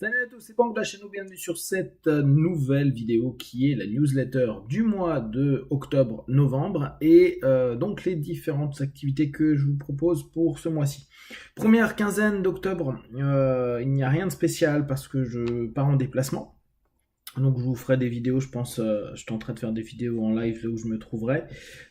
Salut à tous, c'est Pank de la chaîne, bienvenue sur cette nouvelle vidéo qui est la newsletter du mois de octobre-novembre et donc les différentes activités que je vous propose pour ce mois-ci. Première quinzaine d'octobre, il n'y a rien de spécial parce que je pars en déplacement. Donc je vous ferai des vidéos, je pense, je tenterai de faire des vidéos en live là où je me trouverai.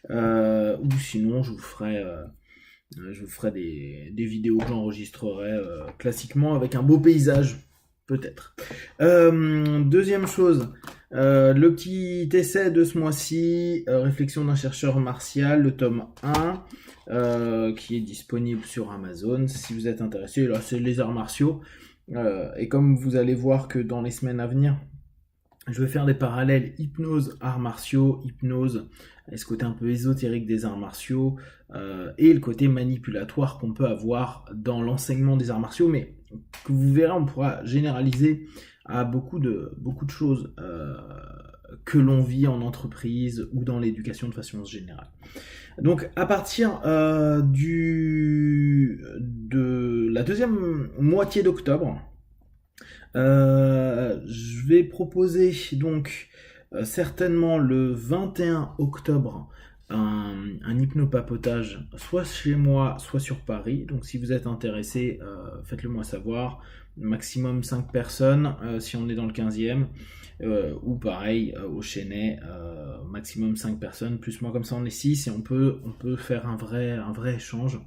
Ou sinon je vous ferai des vidéos que j'enregistrerai classiquement avec un beau paysage. Peut-être. Deuxième chose, le petit essai de ce mois-ci, Réflexion d'un chercheur martial, le tome 1, qui est disponible sur Amazon. Si vous êtes intéressé, là c'est les arts martiaux. Et comme vous allez voir que dans les semaines à venir, je vais faire des parallèles hypnose, arts martiaux, hypnose, et ce côté un peu ésotérique des arts martiaux, et le côté manipulatoire qu'on peut avoir dans l'enseignement des arts martiaux, mais que vous verrez, on pourra généraliser à beaucoup de choses que l'on vit en entreprise ou dans l'éducation de façon générale. Donc à partir de la deuxième moitié d'octobre, je vais proposer donc certainement le 21 octobre un hypnopapotage, soit chez moi, soit sur Paris. Donc si vous êtes intéressé, faites-le moi savoir. Maximum 5 personnes si on est dans le 15e. Ou pareil au Chênay, maximum 5 personnes, plus moi comme ça on est 6 et on peut faire un vrai échange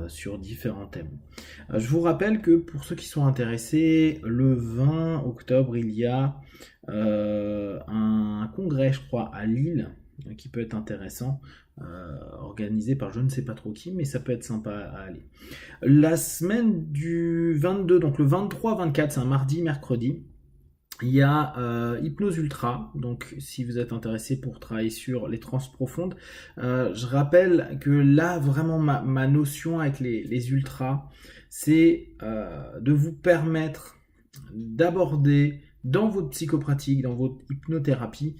sur différents thèmes. Je vous rappelle que pour ceux qui sont intéressés, le 20 octobre, il y a un congrès, je crois, à Lille, qui peut être intéressant, organisé par je ne sais pas trop qui, mais ça peut être sympa à aller. La semaine du 22, donc le 23-24, c'est un mardi, mercredi, il y a Hypnose Ultra, donc si vous êtes intéressé pour travailler sur les trans profondes, je rappelle que là vraiment ma notion avec les ultras, c'est de vous permettre d'aborder dans votre psychopratique, dans votre hypnothérapie,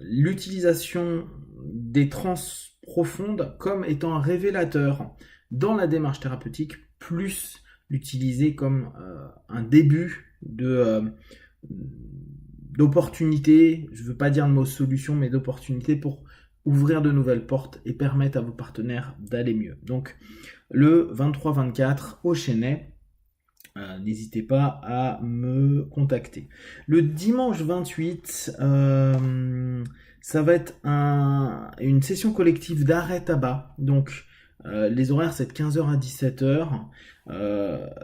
l'utilisation des trans profondes comme étant un révélateur dans la démarche thérapeutique, plus l'utiliser comme un début d'opportunités, je ne veux pas dire le mot solution, mais d'opportunités pour ouvrir de nouvelles portes et permettre à vos partenaires d'aller mieux. Donc le 23-24 au Chênay, n'hésitez pas à me contacter. Le dimanche 28, ça va être une session collective d'arrêt tabac. Donc les horaires c'est de 15h à 17h.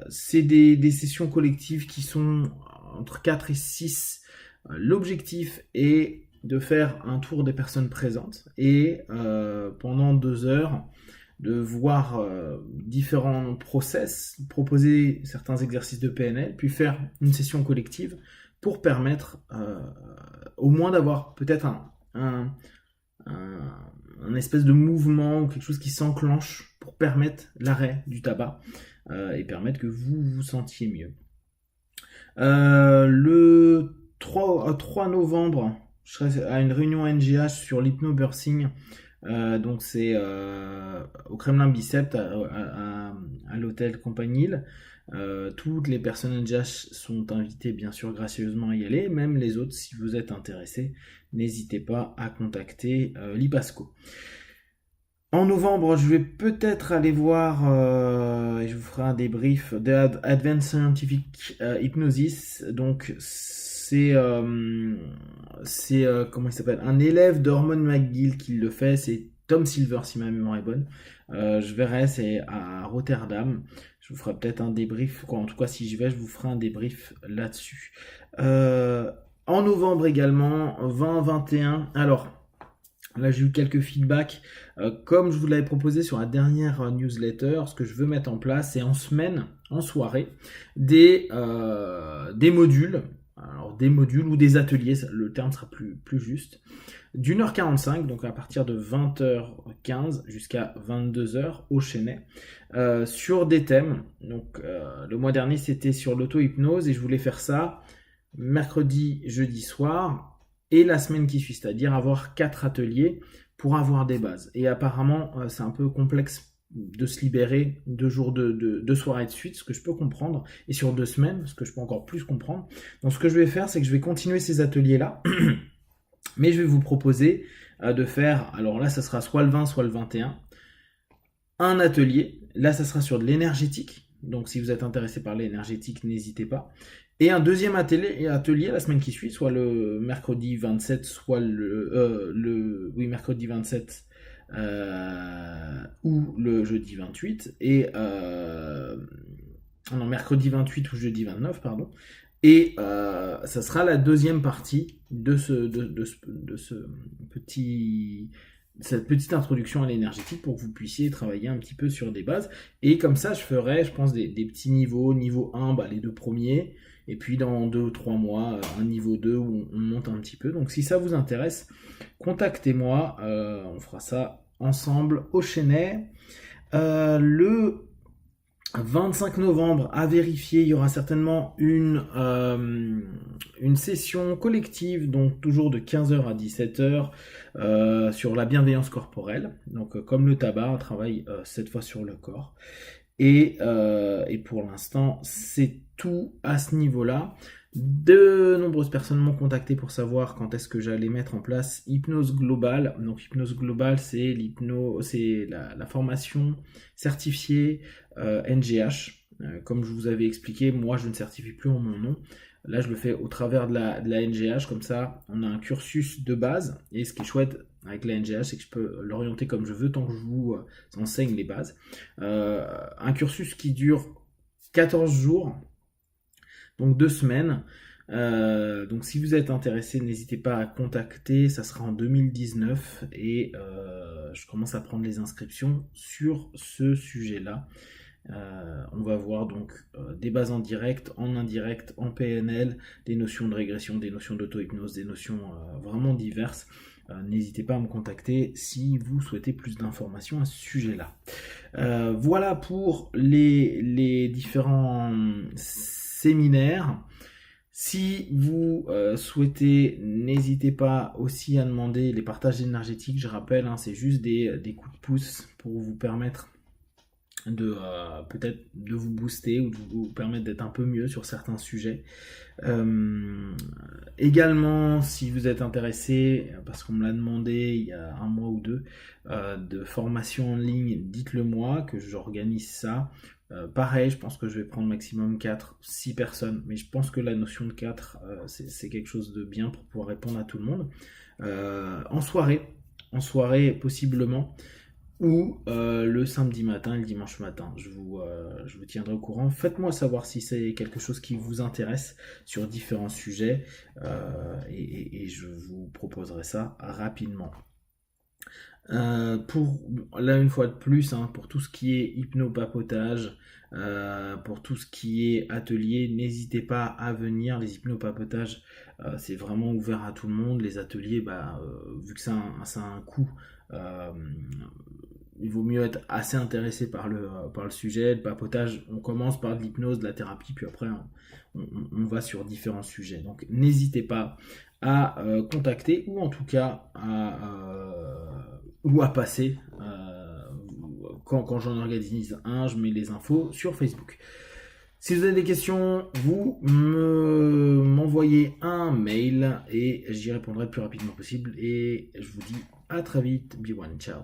C'est des sessions collectives qui sont entre 4 et 6. L'objectif est de faire un tour des personnes présentes et pendant 2 heures de voir différents process, proposer certains exercices de PNL, puis faire une session collective pour permettre au moins d'avoir peut-être un espèce de mouvement ou quelque chose qui s'enclenche pour permettre l'arrêt du tabac et permettre que vous vous sentiez mieux. Le 3 novembre, je serai à une réunion NGH sur l'hypnobirthing. Donc c'est au Kremlin Bicêtre à l'hôtel Campanile. Toutes les personnes NGH sont invitées bien sûr gracieusement à y aller, même les autres si vous êtes intéressés, n'hésitez pas à contacter l'IPASCO. En novembre, je vais peut-être aller voir, et je vous ferai un débrief de Advanced Scientific Hypnosis. Donc c'est comment il s'appelle, un élève d'Hormone McGill qui le fait, c'est Tom Silver si ma mémoire est bonne. Je verrai, c'est à Rotterdam. Je vous ferai peut-être un débrief, en tout cas si j'y vais, je vous ferai un débrief là-dessus. En novembre également, 20-21. Alors là, j'ai eu quelques feedbacks. Comme je vous l'avais proposé sur la dernière newsletter, ce que je veux mettre en place, c'est en semaine, en soirée, des modules. Alors des modules ou des ateliers, le terme sera plus juste, d'1h45, donc à partir de 20h15 jusqu'à 22h au Chênay, sur des thèmes. Donc le mois dernier c'était sur l'auto-hypnose et je voulais faire ça mercredi, jeudi soir et la semaine qui suit, c'est-à-dire avoir 4 ateliers pour avoir des bases. Et apparemment c'est un peu complexe de se libérer 2 jours de soirée de suite, ce que je peux comprendre, et sur 2 semaines, ce que je peux encore plus comprendre. Donc ce que je vais faire, c'est que je vais continuer ces ateliers-là, mais je vais vous proposer de faire, alors là ça sera soit le 20, soit le 21, un atelier, là ça sera sur de l'énergétique, donc si vous êtes intéressé par l'énergétique, n'hésitez pas. Et un deuxième atelier la semaine qui suit, soit le mercredi 27, soit mercredi 27 ou le jeudi 28, non, mercredi 28 ou jeudi 29, pardon. Et ça sera la deuxième partie de cette petite introduction à l'énergétique pour que vous puissiez travailler un petit peu sur des bases. Et comme ça, je ferai, je pense, des petits niveaux. Niveau 1, les 2 premiers. Et puis dans 2 ou 3 mois, un niveau 2 où on monte un petit peu. Donc si ça vous intéresse, contactez-moi. On fera ça ensemble au Chennai. Le 25 novembre, à vérifier, il y aura certainement une session collective, donc toujours de 15h à 17h, sur la bienveillance corporelle. Donc comme le tabac, on travaille cette fois sur le corps. Et pour l'instant, c'est tout à ce niveau-là. De nombreuses personnes m'ont contacté pour savoir quand est-ce que j'allais mettre en place Hypnose Globale. Donc Hypnose Globale, c'est la formation certifiée NGH. Comme je vous avais expliqué, moi je ne certifie plus en mon nom. Là, je le fais au travers de la NGH, comme ça, on a un cursus de base. Et ce qui est chouette avec la NGH, c'est que je peux l'orienter comme je veux tant que je vous enseigne les bases. Un cursus qui dure 14 jours, donc 2 semaines. Donc si vous êtes intéressé, n'hésitez pas à contacter, ça sera en 2019 et je commence à prendre les inscriptions sur ce sujet-là. On va voir donc des bases en direct, en indirect, en PNL, des notions de régression, des notions d'auto-hypnose, des notions vraiment diverses. N'hésitez pas à me contacter si vous souhaitez plus d'informations à ce sujet-là. Voilà pour les différents séminaires. Si vous souhaitez, n'hésitez pas aussi à demander les partages énergétiques. Je rappelle, c'est juste des coups de pouce pour vous permettre de peut-être de vous booster ou de vous permettre d'être un peu mieux sur certains sujets. Également, si vous êtes intéressé, parce qu'on me l'a demandé il y a 1 mois ou 2, de formation en ligne, dites-le moi que j'organise ça. Pareil, je pense que je vais prendre maximum 4-6 personnes, mais je pense que la notion de 4, c'est quelque chose de bien pour pouvoir répondre à tout le monde. En soirée possiblement, ou le samedi matin et le dimanche matin. Je vous tiendrai au courant. Faites-moi savoir si c'est quelque chose qui vous intéresse sur différents sujets et je vous proposerai ça rapidement. Là une fois de plus, pour tout ce qui est hypnopapotage, pour tout ce qui est atelier, n'hésitez pas à venir. Les hypnopapotages, c'est vraiment ouvert à tout le monde. Les ateliers, vu que ça a un coût, il vaut mieux être assez intéressé par le sujet. Le papotage, on commence par de l'hypnose, de la thérapie, puis après on va sur différents sujets. Donc n'hésitez pas à contacter ou en tout cas à passer. Quand j'en organise un, je mets les infos sur Facebook. Si vous avez des questions, vous m'envoyez un mail et j'y répondrai le plus rapidement possible. Et je vous dis à très vite. Be one, ciao.